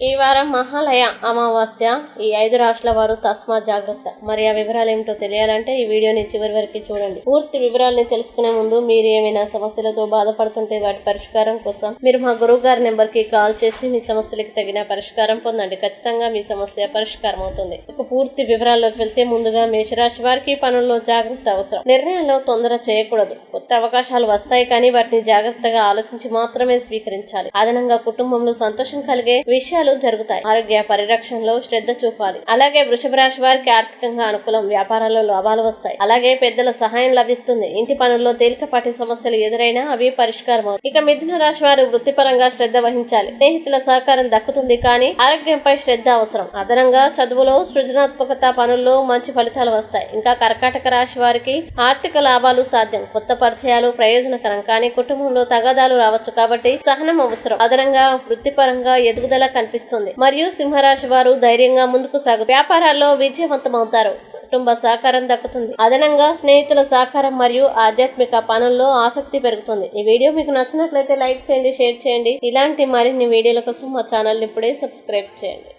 ఈ వారం మహాలయ అమావాస్య. ఈ 5 రాశుల వారు తస్మాత్ జాగ్రత్త. మరి ఆ వివరాలు ఏమిటో తెలియాలంటే ఈ వీడియోని చివరి వరకు చూడండి. పూర్తి వివరాలని తెలుసుకునే ముందు మీరు ఏమైనా సమస్యలతో బాధపడుతుంటే వాటి పరిష్కారం కోసం మీరు మా గురువు గారి నెంబర్ కి కాల్ చేసి మీ సమస్యలకు తగిన పరిష్కారం పొందండి. ఖచ్చితంగా మీ సమస్య పరిష్కారం అవుతుంది. ఇక పూర్తి వివరాల్లోకి వెళ్తే ముందుగా మేషరాశి వారికి పనుల్లో జాగ్రత్త అవసరం. నిర్ణయాల్లో తొందర చేయకూడదు. కొత్త అవకాశాలు వస్తాయి కానీ వాటిని జాగ్రత్తగా ఆలోచించి మాత్రమే స్వీకరించాలి. అదనంగా కుటుంబంలో సంతోషం కలిగే విషయాలు జరుగుతాయి. ఆరోగ్య పరిరక్షణలో శ్రద్ధ చూపాలి. అలాగే వృషభ రాశి వారికి ఆర్థికంగా అనుకూలం. వ్యాపారాల్లో లాభాలు వస్తాయి. అలాగే పెద్దల సహాయం లభిస్తుంది. ఇంటి పనుల్లో తేలికపాటి సమస్యలు ఎదురైనా అవి పరిష్కారం అవుతాయి. ఇక మిథున రాశి వారు వృత్తిపరంగా శ్రద్ధ వహించాలి. స్నేహితుల సహకారం దక్కుతుంది కానీ ఆరోగ్యంపై శ్రద్ధ అవసరం. అదనంగా చదువులో సృజనాత్మకత పనుల్లో మంచి ఫలితాలు వస్తాయి. ఇంకా కర్కాటక రాశి వారికి ఆర్థిక లాభాలు సాధ్యం. కొత్త పరిచయాలు ప్రయోజనకరం కానీ కుటుంబంలో తగాదాలు రావచ్చు కాబట్టి సహనం అవసరం. అదనంగా వృత్తిపరంగా ఎదుగుదల కనిపిస్తుంది. మరియు సింహరాశి వారు ధైర్యంగా ముందుకు సాగు వ్యాపారాల్లో విజయవంతమవుతారు. కుటుంబ సహకారం దక్కుతుంది. అదనంగా స్నేహితుల సహకారం మరియు ఆధ్యాత్మిక పనుల్లో ఆసక్తి పెరుగుతుంది. ఈ వీడియో మీకు నచ్చినట్లయితే లైక్ చేయండి, షేర్ చేయండి. ఇలాంటి మరిన్ని వీడియోల కోసం మా ఛానల్ ఇప్పుడే సబ్స్క్రైబ్ చేయండి.